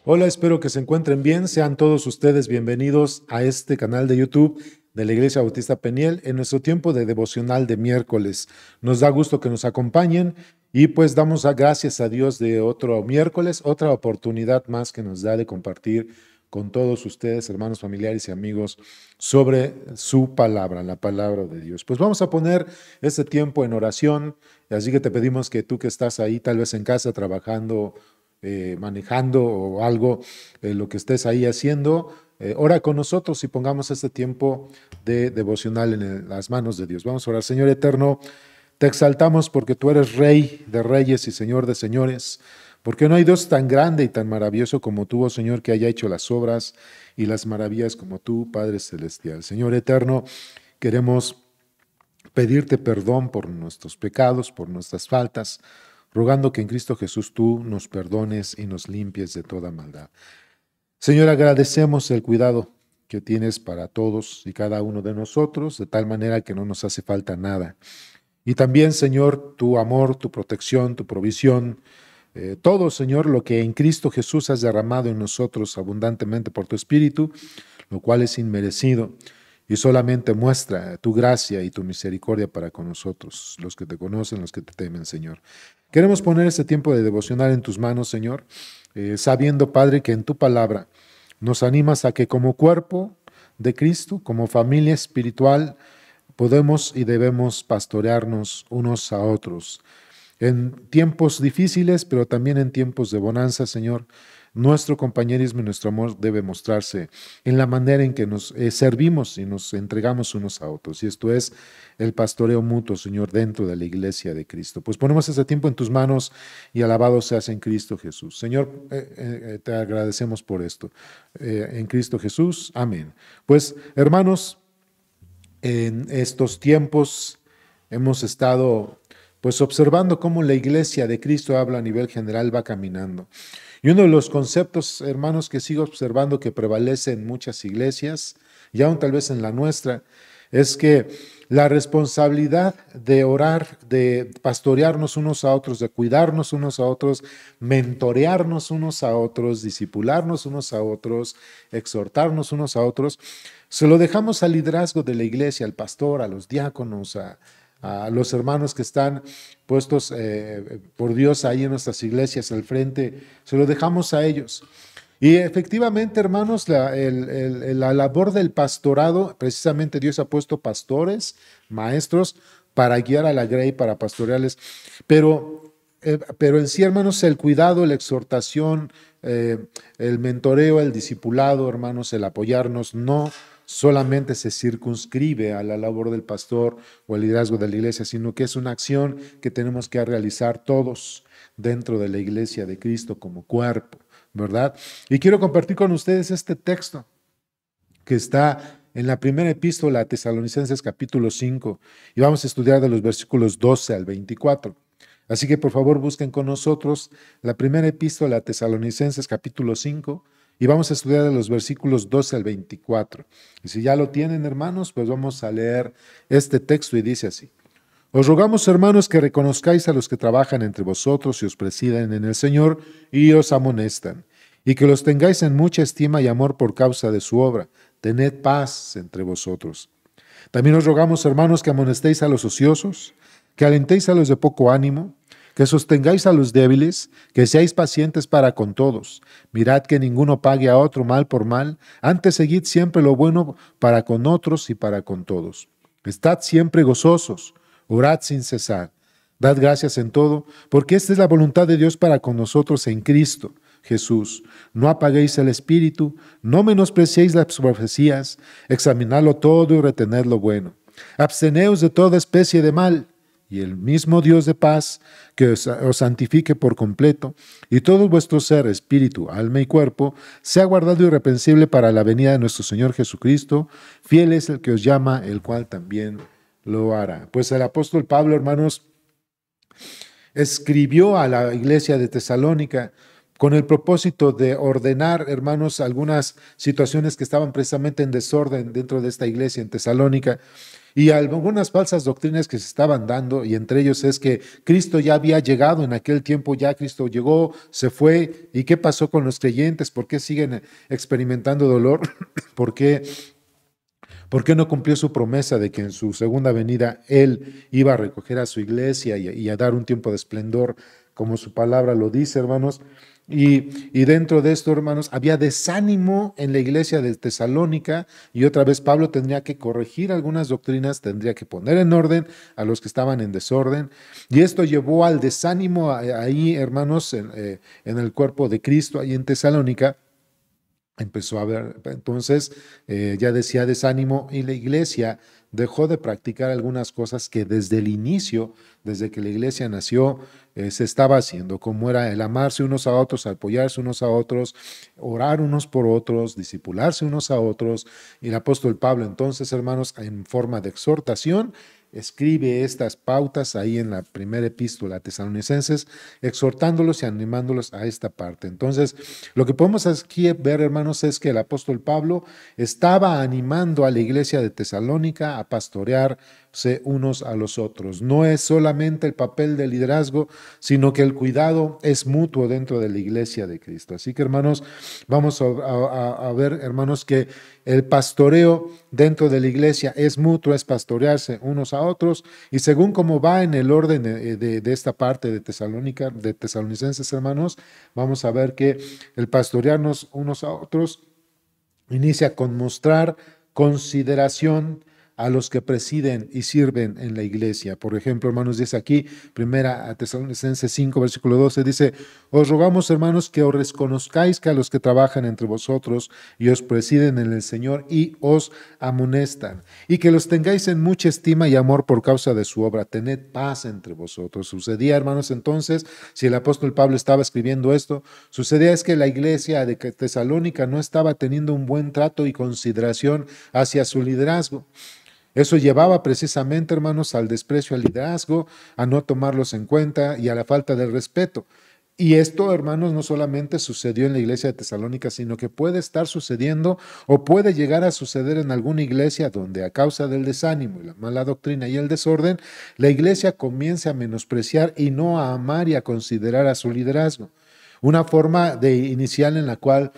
Hola, espero que se encuentren bien. Sean todos ustedes bienvenidos a este canal de YouTube de la Iglesia Bautista Peniel en nuestro tiempo de devocional de miércoles. Nos da gusto que nos acompañen y pues damos gracias a Dios de otro miércoles, otra oportunidad más que nos da de compartir con todos ustedes, hermanos, familiares y amigos, sobre su palabra, la palabra de Dios. Pues vamos a poner este tiempo en oración, así que te pedimos que tú que estás ahí, tal vez en casa trabajando, manejando o algo, lo que estés ahí haciendo, ora con nosotros y pongamos este tiempo de devocional en las manos de Dios. Vamos a orar. Señor eterno, te exaltamos porque tú eres Rey de reyes y Señor de señores, porque no hay Dios tan grande y tan maravilloso como tú, oh Señor, que haya hecho las obras y las maravillas como tú, Padre Celestial. Señor eterno, queremos pedirte perdón por nuestros pecados, por nuestras faltas, rogando que en Cristo Jesús tú nos perdones y nos limpies de toda maldad. Señor, agradecemos el cuidado que tienes para todos y cada uno de nosotros, de tal manera que no nos hace falta nada. Y también, Señor, tu amor, tu protección, tu provisión, todo, Señor, lo que en Cristo Jesús has derramado en nosotros abundantemente por tu Espíritu, lo cual es inmerecido y solamente muestra tu gracia y tu misericordia para con nosotros, los que te conocen, los que te temen, Señor. Queremos poner este tiempo de devocional en tus manos, Señor, sabiendo, Padre, que en tu palabra nos animas a que como cuerpo de Cristo, como familia espiritual, podemos y debemos pastorearnos unos a otros. En tiempos difíciles, pero también en tiempos de bonanza, Señor, nuestro compañerismo y nuestro amor debe mostrarse en la manera en que nos servimos y nos entregamos unos a otros. Y esto es el pastoreo mutuo, Señor, dentro de la iglesia de Cristo. Pues ponemos este tiempo en tus manos y alabado seas en Cristo Jesús. Señor, te agradecemos por esto. En Cristo Jesús, amén. Pues, hermanos, en estos tiempos hemos estado pues observando cómo la iglesia de Cristo habla a nivel general va caminando. Y uno de los conceptos, hermanos, que sigo observando que prevalece en muchas iglesias, y aún tal vez en la nuestra, es que la responsabilidad de orar, de pastorearnos unos a otros, de cuidarnos unos a otros, mentorearnos unos a otros, discipularnos unos a otros, exhortarnos unos a otros, se lo dejamos al liderazgo de la iglesia, al pastor, a los diáconos, a los hermanos que están puestos por Dios ahí en nuestras iglesias al frente, se lo dejamos a ellos. Y efectivamente, hermanos, la labor del pastorado, precisamente Dios ha puesto pastores, maestros, para guiar a la grey, para pastorearles, pero en sí, hermanos, el cuidado, la exhortación, el mentoreo, el discipulado, hermanos, el apoyarnos, no solamente se circunscribe a la labor del pastor o al liderazgo de la iglesia, sino que es una acción que tenemos que realizar todos dentro de la iglesia de Cristo como cuerpo, ¿verdad? Y quiero compartir con ustedes este texto que está en la primera epístola a Tesalonicenses capítulo 5 y vamos a estudiar de los versículos 12 al 24. Así que por favor busquen con nosotros la primera epístola a Tesalonicenses capítulo 5 y vamos a estudiar de los versículos 12 al 24. Y si ya lo tienen, hermanos, pues vamos a leer este texto y dice así. Os rogamos, hermanos, que reconozcáis a los que trabajan entre vosotros y os presiden en el Señor y os amonestan, y que los tengáis en mucha estima y amor por causa de su obra. Tened paz entre vosotros. También os rogamos, hermanos, que amonestéis a los ociosos, que alentéis a los de poco ánimo, que sostengáis a los débiles, que seáis pacientes para con todos. Mirad que ninguno pague a otro mal por mal, antes seguid siempre lo bueno para con otros y para con todos. Estad siempre gozosos, orad sin cesar. Dad gracias en todo, porque esta es la voluntad de Dios para con nosotros en Cristo Jesús. No apaguéis el espíritu, no menospreciéis las profecías, examinadlo todo y retened lo bueno. Absteneos de toda especie de mal, y el mismo Dios de paz, que os santifique por completo, y todo vuestro ser, espíritu, alma y cuerpo, sea guardado irreprensible para la venida de nuestro Señor Jesucristo. Fiel es el que os llama, el cual también lo hará. Pues el apóstol Pablo, hermanos, escribió a la iglesia de Tesalónica con el propósito de ordenar, hermanos, algunas situaciones que estaban precisamente en desorden dentro de esta iglesia en Tesalónica. Y algunas falsas doctrinas que se estaban dando, y entre ellos es que Cristo ya había llegado en aquel tiempo, ya Cristo llegó, se fue, ¿y qué pasó con los creyentes? ¿Por qué siguen experimentando dolor? ¿Por qué no cumplió su promesa de que en su segunda venida Él iba a recoger a su iglesia y a dar un tiempo de esplendor, como su palabra lo dice, hermanos? Y dentro de esto, hermanos, había desánimo en la iglesia de Tesalónica y otra vez Pablo tendría que corregir algunas doctrinas, tendría que poner en orden a los que estaban en desorden. Y esto llevó al desánimo ahí, hermanos, en el cuerpo de Cristo, ahí en Tesalónica. Empezó a haber, entonces, ya decía desánimo, y la iglesia dejó de practicar algunas cosas que desde el inicio, desde que la iglesia nació, se estaba haciendo, como era el amarse unos a otros, apoyarse unos a otros, orar unos por otros, discipularse unos a otros. Y el apóstol Pablo, entonces, hermanos, en forma de exhortación, escribe estas pautas ahí en la primera epístola a Tesalonicenses, exhortándolos y animándolos a esta parte. Entonces, lo que podemos aquí ver, hermanos, es que el apóstol Pablo estaba animando a la iglesia de Tesalónica a pastorearse unos a los otros. No es solamente el papel del liderazgo, sino que el cuidado es mutuo dentro de la iglesia de Cristo. Así que, hermanos, vamos a ver, hermanos, que el pastoreo dentro de la iglesia es mutuo, es pastorearse unos a otros, y según cómo va en el orden de esta parte de Tesalónica, de Tesalonicenses, hermanos, vamos a ver que el pastorearnos unos a otros inicia con mostrar consideración a los que presiden y sirven en la iglesia. Por ejemplo, hermanos, dice aquí, primera a Tesalonicenses 5, versículo 12, dice: os rogamos, hermanos, que os reconozcáis que a los que trabajan entre vosotros y os presiden en el Señor y os amonestan, y que los tengáis en mucha estima y amor por causa de su obra. Tened paz entre vosotros. Sucedía, hermanos, entonces, si el apóstol Pablo estaba escribiendo esto, sucedía es que la iglesia de Tesalónica no estaba teniendo un buen trato y consideración hacia su liderazgo. Eso llevaba precisamente, hermanos, al desprecio al liderazgo, a no tomarlos en cuenta y a la falta de respeto. Y esto, hermanos, no solamente sucedió en la iglesia de Tesalónica, sino que puede estar sucediendo o puede llegar a suceder en alguna iglesia donde a causa del desánimo y la mala doctrina y el desorden, la iglesia comience a menospreciar y no a amar y a considerar a su liderazgo. Una forma de inicial en la cual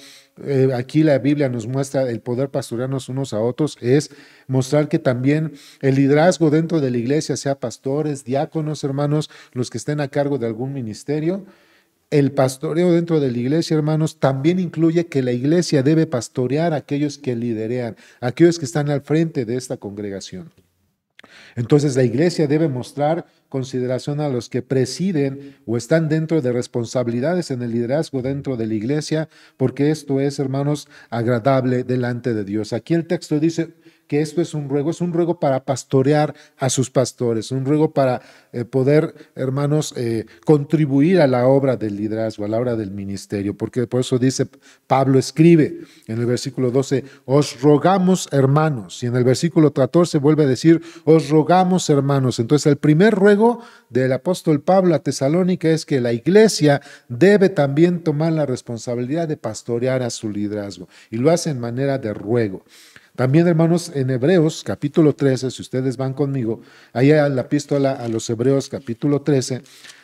aquí la Biblia nos muestra el poder pastorearnos unos a otros es mostrar que también el liderazgo dentro de la iglesia, sea pastores, diáconos, hermanos, los que estén a cargo de algún ministerio, el pastoreo dentro de la iglesia, hermanos, también incluye que la iglesia debe pastorear a aquellos que liderean, a aquellos que están al frente de esta congregación. Entonces la iglesia debe mostrar consideración a los que presiden o están dentro de responsabilidades en el liderazgo dentro de la iglesia, porque esto es, hermanos, agradable delante de Dios. Aquí el texto dice que esto es un ruego para pastorear a sus pastores, un ruego para poder, hermanos, contribuir a la obra del liderazgo, a la obra del ministerio, porque por eso dice, Pablo escribe en el versículo 12, os rogamos, hermanos, y en el versículo 14 vuelve a decir, os rogamos, hermanos. Entonces el primer ruego del apóstol Pablo a Tesalónica es que la iglesia debe también tomar la responsabilidad de pastorear a su liderazgo, y lo hace en manera de ruego. También, hermanos, en Hebreos capítulo 13, si ustedes van conmigo, ahí en la epístola a los Hebreos capítulo 13,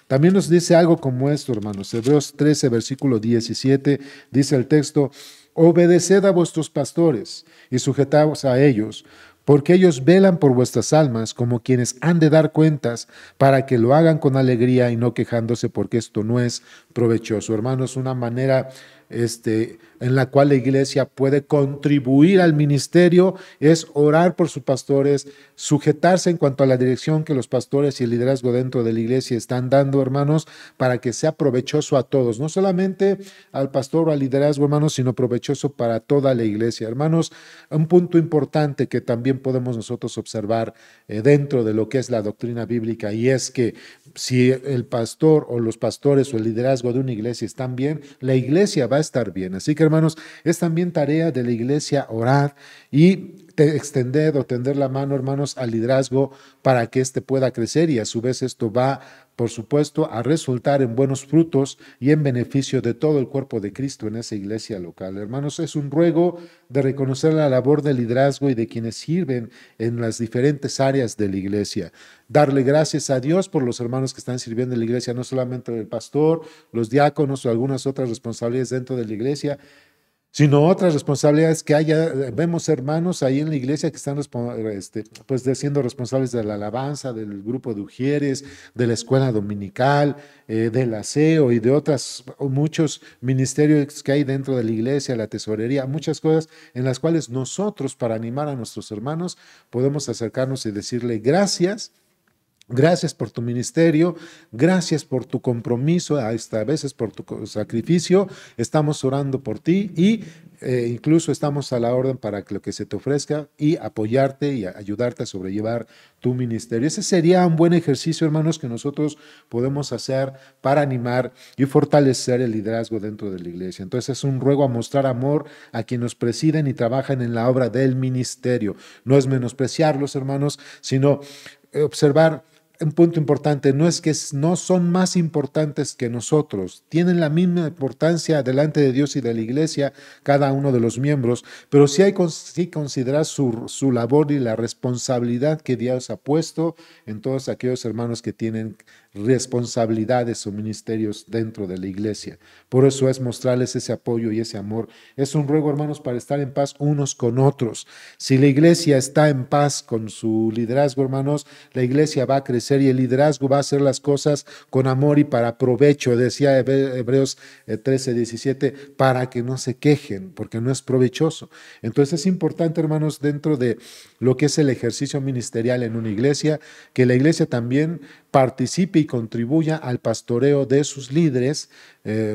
también nos dice algo como esto, hermanos. Hebreos 13, versículo 17, dice el texto, obedeced a vuestros pastores y sujetaos a ellos, porque ellos velan por vuestras almas como quienes han de dar cuentas, para que lo hagan con alegría y no quejándose, porque esto no es provechoso. Hermanos, una manera en la cual la iglesia puede contribuir al ministerio es orar por sus pastores, sujetarse en cuanto a la dirección que los pastores y el liderazgo dentro de la iglesia están dando, hermanos, para que sea provechoso a todos, no solamente al pastor o al liderazgo, hermanos, sino provechoso para toda la iglesia. Hermanos, un punto importante que también podemos nosotros observar dentro de lo que es la doctrina bíblica, y es que si el pastor o los pastores o el liderazgo de una iglesia están bien, la iglesia va a estar bien. Así que, hermanos, es también tarea de la iglesia orar y extender o tender la mano, hermanos, al liderazgo para que éste pueda crecer y a su vez esto va, por supuesto, a resultar en buenos frutos y en beneficio de todo el cuerpo de Cristo en esa iglesia local. Hermanos, es un ruego de reconocer la labor del liderazgo y de quienes sirven en las diferentes áreas de la iglesia. Darle gracias a Dios por los hermanos que están sirviendo en la iglesia, no solamente el pastor, los diáconos o algunas otras responsabilidades dentro de la iglesia, sino otras responsabilidades que haya. Vemos hermanos ahí en la iglesia que están pues siendo responsables de la alabanza, del grupo de ujieres, de la escuela dominical, del aseo y de otras, muchos ministerios que hay dentro de la iglesia, la tesorería, muchas cosas en las cuales nosotros, para animar a nuestros hermanos, podemos acercarnos y decirle gracias. Gracias por tu ministerio, gracias por tu compromiso, hasta a veces por tu sacrificio. Estamos orando por ti y incluso estamos a la orden para que lo que se te ofrezca y apoyarte y ayudarte a sobrellevar tu ministerio. Ese sería un buen ejercicio, hermanos, que nosotros podemos hacer para animar y fortalecer el liderazgo dentro de la iglesia. Entonces es un ruego a mostrar amor a quienes nos presiden y trabajan en la obra del ministerio. No es menospreciarlos, hermanos, sino observar un punto importante, no es que no son más importantes que nosotros, tienen la misma importancia delante de Dios y de la iglesia, cada uno de los miembros, pero sí hay que considerar su labor y la responsabilidad que Dios ha puesto en todos aquellos hermanos que tienen responsabilidades o ministerios dentro de la iglesia. Por eso es mostrarles ese apoyo y ese amor. Es un ruego, hermanos, para estar en paz unos con otros. Si la iglesia está en paz con su liderazgo, hermanos, la iglesia va a crecer y el liderazgo va a hacer las cosas con amor y para provecho, decía Hebreos 13:17, para que no se quejen, porque no es provechoso. Entonces es importante, hermanos, dentro de lo que es el ejercicio ministerial en una iglesia, que la iglesia también participe y contribuya al pastoreo de sus líderes,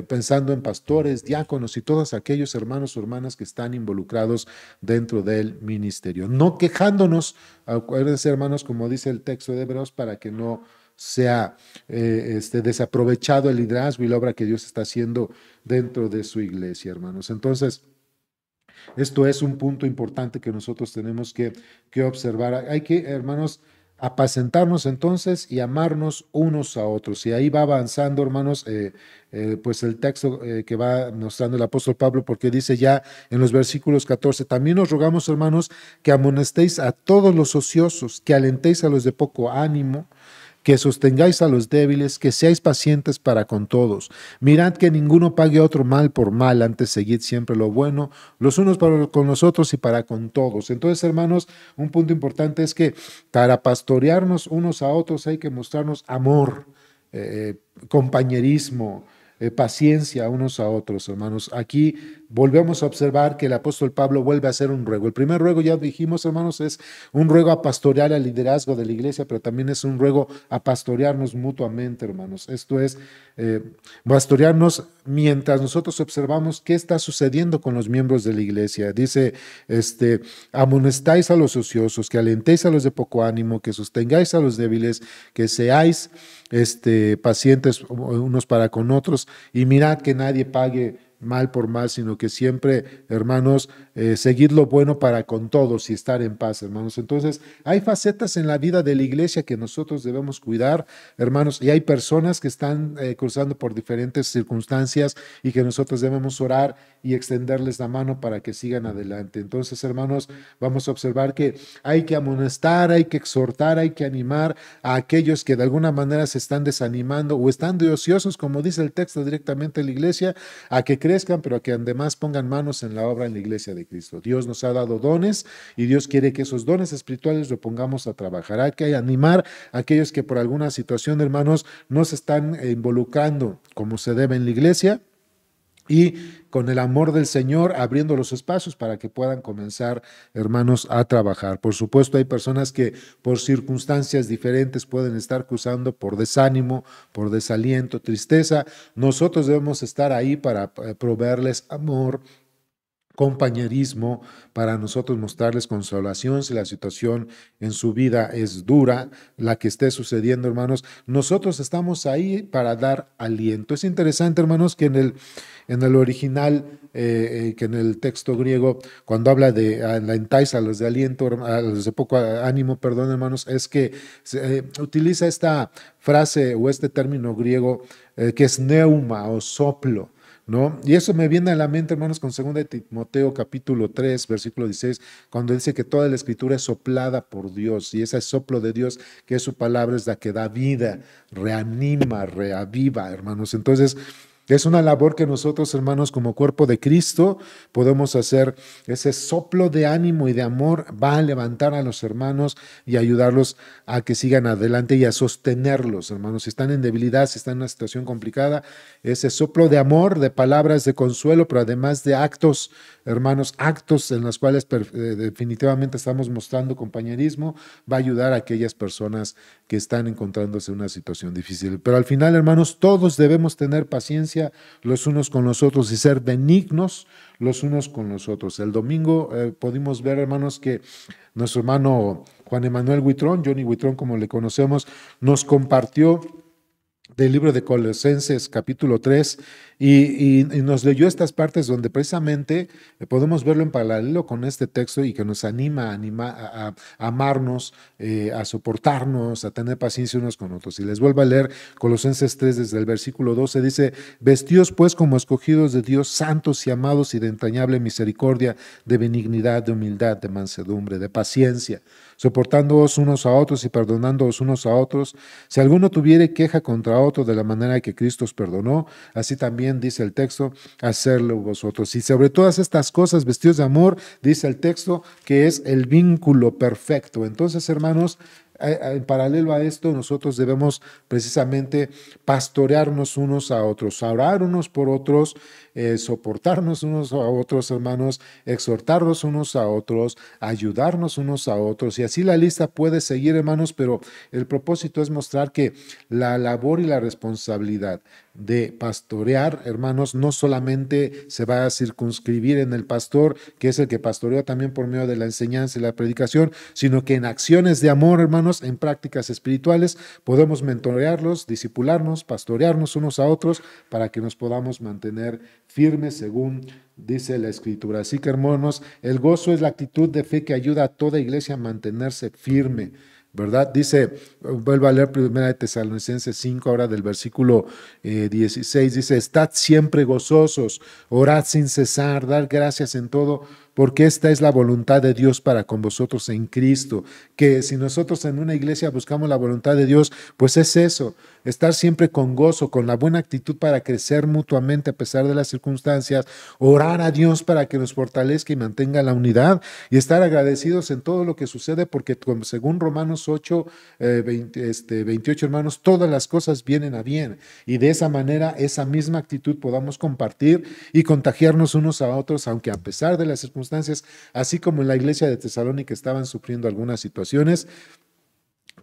pensando en pastores, diáconos y todos aquellos hermanos o hermanas que están involucrados dentro del ministerio. No quejándonos, acuérdense, hermanos, como dice el texto de Hebreos, para que no sea desaprovechado el liderazgo y la obra que Dios está haciendo dentro de su iglesia, hermanos. Entonces, esto es un punto importante que nosotros tenemos que observar. Hay que, hermanos, apacentarnos entonces y amarnos unos a otros. Y ahí va avanzando, hermanos, pues el texto que va mostrando el apóstol Pablo, porque dice ya en los versículos 14, también os rogamos, hermanos, que amonestéis a todos los ociosos, que alentéis a los de poco ánimo, que sostengáis a los débiles, que seáis pacientes para con todos. Mirad que ninguno pague a otro mal por mal, antes seguid siempre lo bueno, los unos para con los otros y para con todos. Entonces, hermanos, un punto importante es que para pastorearnos unos a otros hay que mostrarnos amor, compañerismo, paciencia unos a otros, hermanos. Aquí volvemos a observar que el apóstol Pablo vuelve a hacer un ruego. El primer ruego, ya dijimos, hermanos, es un ruego a pastorear al liderazgo de la iglesia, pero también es un ruego a pastorearnos mutuamente, hermanos. Esto es pastorearnos mientras nosotros observamos qué está sucediendo con los miembros de la iglesia. Dice, amonestáis a los ociosos, que alentéis a los de poco ánimo, que sostengáis a los débiles, que seáis pacientes unos para con otros, y mirad que nadie pague mal por mal, sino que siempre, hermanos, seguid lo bueno para con todos y estar en paz, hermanos. Entonces, hay facetas en la vida de la iglesia que nosotros debemos cuidar, hermanos, y hay personas que están cruzando por diferentes circunstancias y que nosotros debemos orar y extenderles la mano para que sigan adelante. Entonces, hermanos, vamos a observar que hay que amonestar, hay que exhortar, hay que animar a aquellos que de alguna manera se están desanimando o están de ociosos, como dice el texto directamente en la iglesia, a que crezcan, pero a que además pongan manos en la obra en la iglesia de Cristo. Dios nos ha dado dones y Dios quiere que esos dones espirituales lo pongamos a trabajar. Hay que animar a aquellos que por alguna situación, hermanos, no se están involucrando como se debe en la iglesia, y con el amor del Señor abriendo los espacios para que puedan comenzar, hermanos, a trabajar. Por supuesto, hay personas que por circunstancias diferentes pueden estar cruzando por desánimo, por desaliento, tristeza. Nosotros debemos estar ahí para proveerles amor, compañerismo, para nosotros mostrarles consolación si la situación en su vida es dura, la que esté sucediendo, hermanos. Nosotros estamos ahí para dar aliento. Es interesante, hermanos, que en el original, que en el texto griego, cuando habla de alentáis a los de aliento, a los de poco ánimo, perdón, hermanos, es que utiliza esta frase o este término griego que es neuma o soplo, ¿no? Y eso me viene a la mente, hermanos, con 2 de Timoteo capítulo 3, versículo 16, cuando dice que toda la escritura es soplada por Dios, y ese soplo de Dios, que es su palabra, es la que da vida, reanima, reaviva, hermanos. Entonces, es una labor que nosotros, hermanos, como cuerpo de Cristo, podemos hacer. Ese soplo de ánimo y de amor va a levantar a los hermanos y ayudarlos a que sigan adelante y a sostenerlos, hermanos. Si están en debilidad, si están en una situación complicada, ese soplo de amor, de palabras de consuelo, pero además de actos, hermanos, actos en los cuales definitivamente estamos mostrando compañerismo, va a ayudar a aquellas personas que están encontrándose en una situación difícil. Pero al final, hermanos, todos debemos tener paciencia los unos con los otros y ser benignos los unos con los otros. El domingo pudimos ver, hermanos, que nuestro hermano Juan Emanuel Huitrón, Johnny Huitrón como le conocemos, nos compartió del libro de Colosenses capítulo 3 y nos leyó estas partes donde precisamente podemos verlo en paralelo con este texto y que nos anima a amarnos, a soportarnos, a tener paciencia unos con otros. Y les vuelvo a leer Colosenses 3 desde el versículo 12, dice: vestíos pues como escogidos de Dios, santos y amados y de entrañable misericordia, de benignidad, de humildad, de mansedumbre, de paciencia, soportándoos unos a otros y perdonándoos unos a otros. Si alguno tuviere queja contra otro, de la manera que Cristo os perdonó, así también, dice el texto, hacerlo vosotros. Y sobre todas estas cosas, vestidos de amor, dice el texto, que es el vínculo perfecto. Entonces, hermanos, en paralelo a esto, nosotros debemos precisamente pastorearnos unos a otros, orar unos por otros, soportarnos unos a otros, hermanos, exhortarnos unos a otros, ayudarnos unos a otros. Y así la lista puede seguir, hermanos, pero el propósito es mostrar que la labor y la responsabilidad de pastorear, hermanos, no solamente se va a circunscribir en el pastor, que es el que pastorea también por medio de la enseñanza y la predicación, sino que en acciones de amor, hermanos, en prácticas espirituales, podemos mentorearlos, discipularnos, pastorearnos unos a otros para que nos podamos mantener firmes según dice la Escritura. Así que, hermanos, el gozo es la actitud de fe que ayuda a toda iglesia a mantenerse firme, ¿verdad? Dice, vuelvo a leer 1 Tesalonicenses 5, ahora del versículo 16, dice: estad siempre gozosos, orad sin cesar, dar gracias en todo, porque esta es la voluntad de Dios para con vosotros en Cristo. Que si nosotros en una iglesia buscamos la voluntad de Dios, pues es eso, estar siempre con gozo, con la buena actitud para crecer mutuamente a pesar de las circunstancias, orar a Dios para que nos fortalezca y mantenga la unidad, y estar agradecidos en todo lo que sucede, porque según Romanos 8, 28, hermanos, todas las cosas vienen a bien, y de esa manera, esa misma actitud podamos compartir y contagiarnos unos a otros, aunque a pesar de las circunstancias, así como en la iglesia de Tesalónica estaban sufriendo algunas situaciones.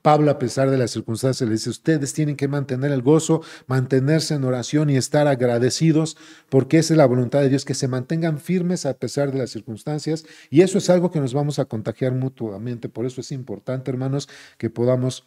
Pablo, a pesar de las circunstancias, le dice: ustedes tienen que mantener el gozo, mantenerse en oración y estar agradecidos, porque esa es la voluntad de Dios, que se mantengan firmes a pesar de las circunstancias, y eso es algo que nos vamos a contagiar mutuamente. Por eso es importante, hermanos, que podamos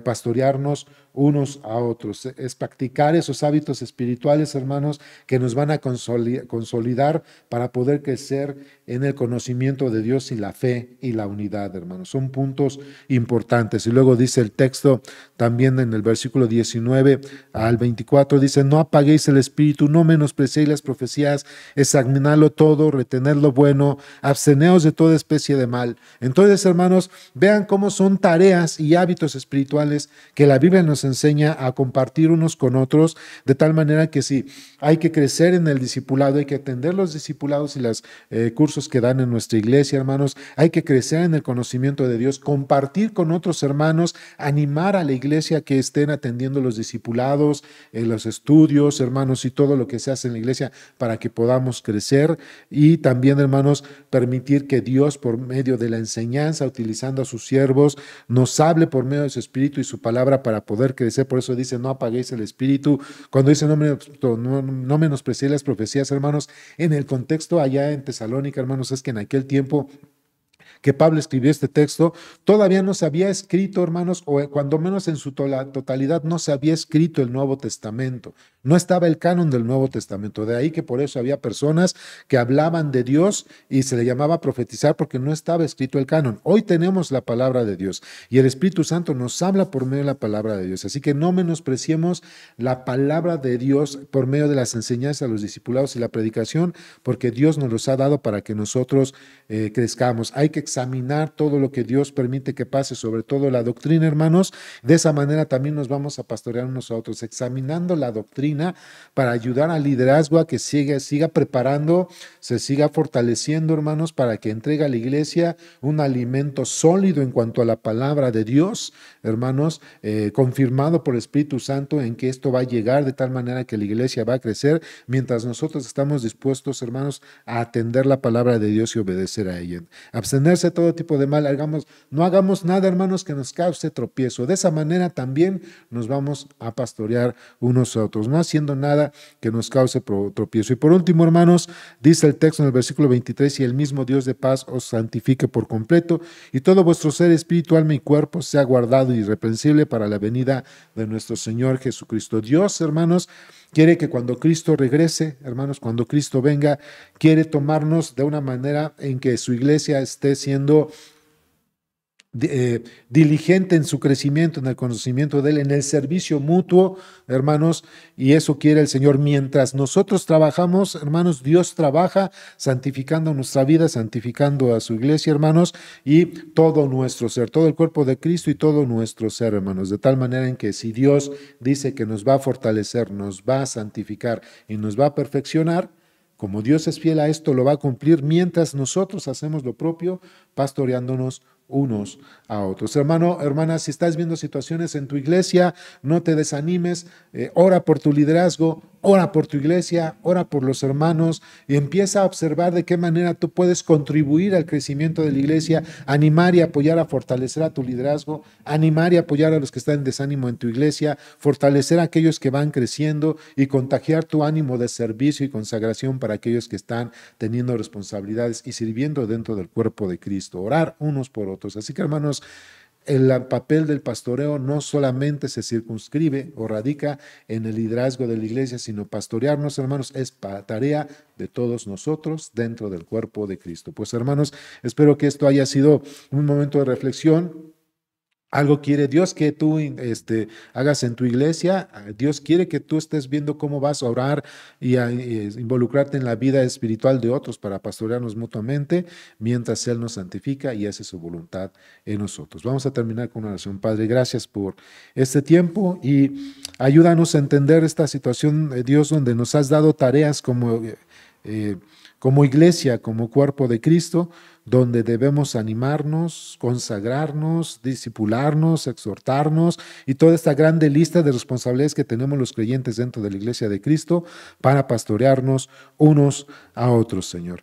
pastorearnos unos a otros. Es practicar esos hábitos espirituales, hermanos, que nos van a consolidar para poder crecer en el conocimiento de Dios y la fe y la unidad, hermanos. Son puntos importantes. Y luego dice el texto también en el versículo 19 al 24, dice: no apaguéis el espíritu, no menospreciéis las profecías, examinadlo todo, retened lo bueno, absteneos de toda especie de mal. Entonces, hermanos, vean cómo son tareas y hábitos espirituales que la Biblia nos enseña a compartir unos con otros, de tal manera que si hay que crecer en el discipulado, hay que atender los discipulados y los cursos cursos que dan en nuestra iglesia, hermanos. Hay que crecer en el conocimiento de Dios, compartir con otros hermanos, animar a la iglesia que estén atendiendo los discipulados, los estudios, hermanos, y todo lo que se hace en la iglesia para que podamos crecer. Y también, hermanos, permitir que Dios, por medio de la enseñanza, utilizando a sus siervos, nos hable por medio de su Espíritu y su palabra para poder crecer. Por eso dice, no apaguéis el Espíritu. Cuando dice no menospreciéis las profecías, hermanos, en el contexto allá en Tesalónica, hermanos, es que en aquel tiempo que Pablo escribió este texto, todavía no se había escrito, hermanos, o cuando menos en su totalidad no se había escrito el Nuevo Testamento. No estaba el canon del Nuevo Testamento. De ahí que por eso había personas que hablaban de Dios y se le llamaba profetizar porque no estaba escrito el canon. Hoy tenemos la palabra de Dios y el Espíritu Santo nos habla por medio de la palabra de Dios. Así que no menospreciemos la palabra de Dios por medio de las enseñanzas a los discipulados y la predicación, porque Dios nos los ha dado para que nosotros crezcamos. Hay que examinar todo lo que Dios permite que pase, sobre todo la doctrina, hermanos. De esa manera también nos vamos a pastorear unos a otros, examinando la doctrina para ayudar al liderazgo a que siga preparando, se siga fortaleciendo, hermanos, para que entregue a la iglesia un alimento sólido en cuanto a la palabra de Dios, hermanos, confirmado por el Espíritu Santo en que esto va a llegar de tal manera que la iglesia va a crecer mientras nosotros estamos dispuestos, hermanos, a atender la palabra de Dios y obedecer a ella. Abstenerse de todo tipo de mal, no hagamos nada, hermanos, que nos cause tropiezo. De esa manera también nos vamos a pastorear unos a otros, no haciendo nada que nos cause tropiezo. Y por último, hermanos, dice el texto en el versículo 23, y el mismo Dios de paz os santifique por completo, y todo vuestro ser, espíritu, alma y cuerpo sea guardado irreprensible para la venida de nuestro Señor Jesucristo. Dios, hermanos, quiere que cuando Cristo regrese, hermanos, cuando Cristo venga, quiere tomarnos de una manera en que su iglesia esté siendo diligente en su crecimiento, en el conocimiento de Él, en el servicio mutuo, hermanos, y eso quiere el Señor. Mientras nosotros trabajamos, hermanos, Dios trabaja santificando nuestra vida, santificando a su iglesia, hermanos, y todo nuestro ser, todo el cuerpo de Cristo y todo nuestro ser, hermanos, de tal manera en que si Dios dice que nos va a fortalecer, nos va a santificar y nos va a perfeccionar, como Dios es fiel a esto, lo va a cumplir mientras nosotros hacemos lo propio, pastoreándonos unos a otros. Hermano, hermana, si estás viendo situaciones en tu iglesia, no te desanimes, ora por tu liderazgo, ora por tu iglesia, ora por los hermanos y empieza a observar de qué manera tú puedes contribuir al crecimiento de la iglesia, animar y apoyar a fortalecer a tu liderazgo, animar y apoyar a los que están en desánimo en tu iglesia, fortalecer a aquellos que van creciendo y contagiar tu ánimo de servicio y consagración para aquellos que están teniendo responsabilidades y sirviendo dentro del cuerpo de Cristo, orar unos por otros. Así que, hermanos, el papel del pastoreo no solamente se circunscribe o radica en el liderazgo de la iglesia, sino pastorearnos, hermanos, es tarea de todos nosotros dentro del cuerpo de Cristo. Pues, hermanos, espero que esto haya sido un momento de reflexión. Algo quiere Dios que tú hagas en tu iglesia. Dios quiere que tú estés viendo cómo vas a orar y a involucrarte en la vida espiritual de otros para pastorearnos mutuamente, mientras Él nos santifica y hace su voluntad en nosotros. Vamos a terminar con una oración. Padre, gracias por este tiempo y ayúdanos a entender esta situación, Dios, donde nos has dado tareas como iglesia, como cuerpo de Cristo, donde debemos animarnos, consagrarnos, discipularnos, exhortarnos y toda esta grande lista de responsabilidades que tenemos los creyentes dentro de la iglesia de Cristo para pastorearnos unos a otros, Señor.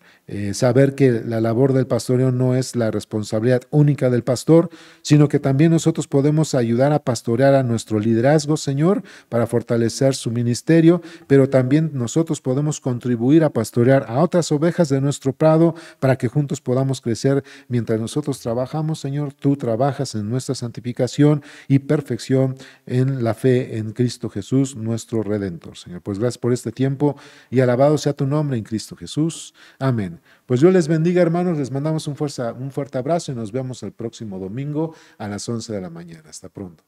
Saber que la labor del pastoreo no es la responsabilidad única del pastor, sino que también nosotros podemos ayudar a pastorear a nuestro liderazgo, Señor, para fortalecer su ministerio, pero también nosotros podemos contribuir a pastorear a otras ovejas de nuestro prado para que juntos podamos crecer. Mientras nosotros trabajamos, Señor, tú trabajas en nuestra santificación y perfección en la fe en Cristo Jesús, nuestro Redentor, Señor. Pues gracias por este tiempo y alabado sea tu nombre en Cristo Jesús. Amén. Pues Dios les bendiga, hermanos. Les mandamos un fuerte abrazo y nos vemos el próximo domingo a las 11 de la mañana. Hasta pronto.